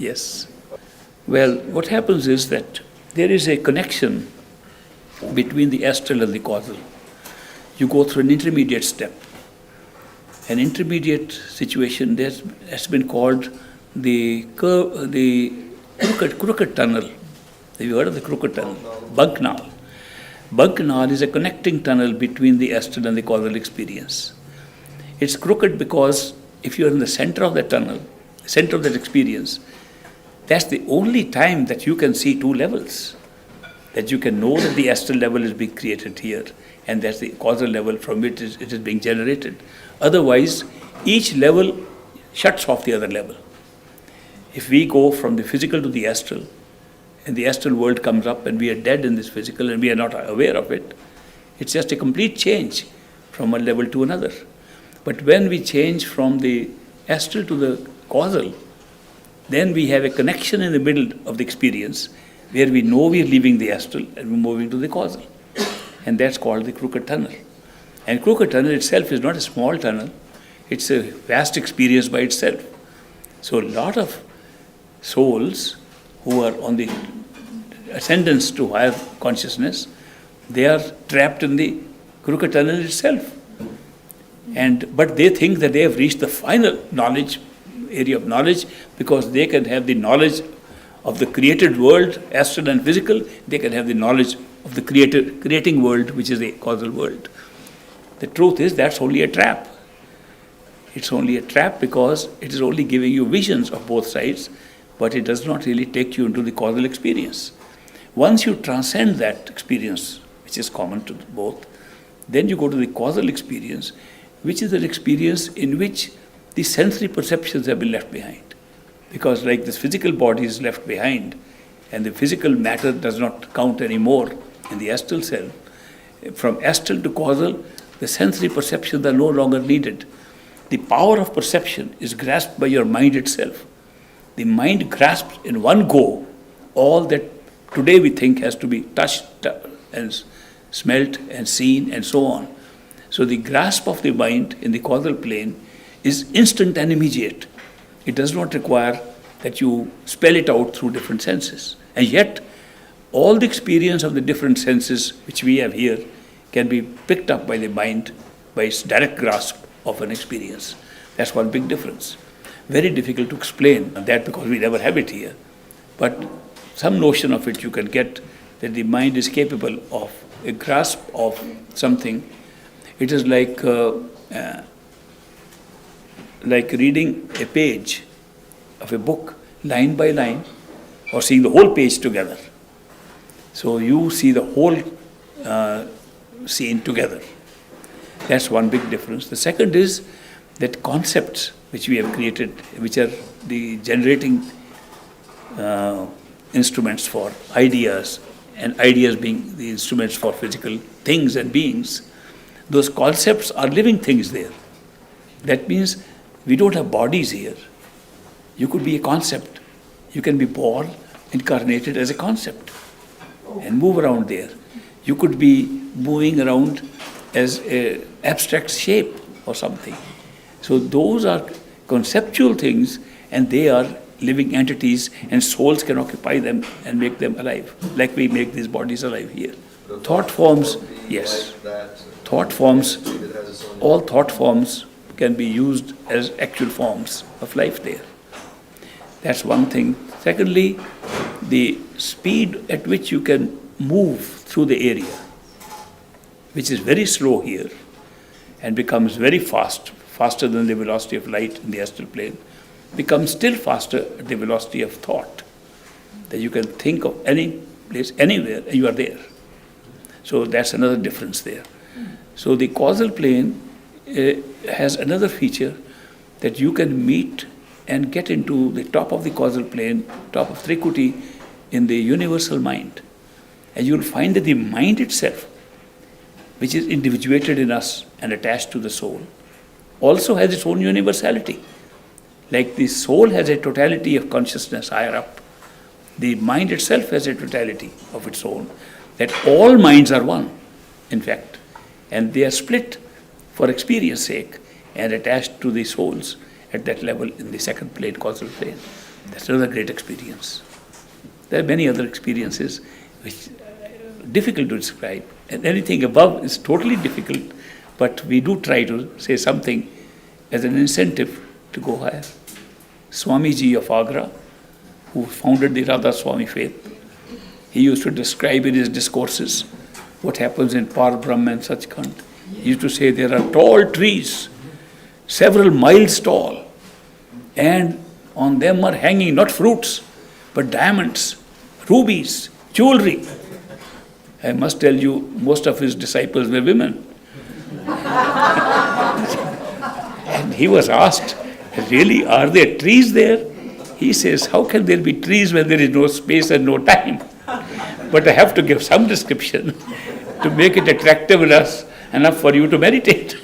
Yes. Well, what happens is that there is a connection between the astral and the causal. You go through an intermediate step. An intermediate situation that's been called the crooked tunnel. Have you heard of the crooked tunnel? Bunk-Naal. Bunk-Naal is a connecting tunnel between the astral and the causal experience. It's crooked because if you're in the center of that tunnel, center of that experience, that's the only time that you can see two levels. That you can know that the astral level is being created here, and that's the causal level from which it is being generated. Otherwise, each level shuts off the other level. If we go from the physical to the astral, and the astral world comes up and we are dead in this physical and we are not aware of it, it's just a complete change from one level to another. But when we change from the astral to the causal, then we have a connection in the middle of the experience where we know we are leaving the astral and we're moving to the causal. And that's called the crooked tunnel. And crooked tunnel itself is not a small tunnel. It's a vast experience by itself. So a lot of souls who are on the ascendance to higher consciousness, they are trapped in the crooked tunnel itself. But they think that they have reached the final knowledge, area of knowledge, because they can have the knowledge of the created world, astral and physical. They can have the knowledge of the creating world, which is the causal world. The truth is that's only a trap. It's only a trap because it is only giving you visions of both sides, but it does not really take you into the causal experience. Once you transcend that experience, which is common to both, then you go to the causal experience, which is an experience in which the sensory perceptions have been left behind. Because like this physical body is left behind, and the physical matter does not count anymore in the astral self, from astral to causal, the sensory perceptions are no longer needed. The power of perception is grasped by your mind itself. The mind grasps in one go all that today we think has to be touched and smelt and seen and so on. So the grasp of the mind in the causal plane is instant and immediate. It does not require that you spell it out through different senses. And yet, all the experience of the different senses which we have here can be picked up by the mind by its direct grasp of an experience. That's one big difference. Very difficult to explain that because we never have it here. But some notion of it you can get, that the mind is capable of a grasp of something. It is like reading a page of a book line by line, or seeing the whole page together. So you see the whole scene together. That's one big difference. The second is that concepts which we have created, which are the generating instruments for ideas, and ideas being the instruments for physical things and beings, those concepts are living things there. That means we don't have bodies here. You could be a concept. You can be born, incarnated as a concept, and move around there. You could be moving around as an abstract shape or something. So those are conceptual things, and they are living entities, and souls can occupy them and make them alive, like we make these bodies alive here. Thought forms, yes. Thought forms, all thought forms can be used as actual forms of life there. That's one thing. Secondly, the speed at which you can move through the area, which is very slow here and becomes very fast, faster than the velocity of light in the astral plane, becomes still faster at the velocity of thought. That you can think of any place, anywhere, and you are there. So that's another difference there. So the causal plane has another feature, that you can meet and get into the top of the causal plane, top of Trikuti, in the universal mind. And you will find that the mind itself, which is individuated in us and attached to the soul, also has its own universality. Like the soul has a totality of consciousness higher up, the mind itself has a totality of its own, that all minds are one, in fact, and they are split for experience sake and attached to the souls, at that level in the second plane, causal plane. That's another great experience. There are many other experiences which are difficult to describe, and anything above is totally difficult, but we do try to say something as an incentive to go higher. Swami Ji of Agra, who founded the Radha Swami faith, he used to describe in his discourses what happens in Par Brahm and Sachkhand. He used to say there are tall trees, several miles tall, and on them are hanging not fruits, but diamonds, rubies, jewelry. I must tell you, most of his disciples were women. And he was asked, really, are there trees there? He says, how can there be trees when there is no space and no time? But I have to give some description to make it attractive enough for you to meditate.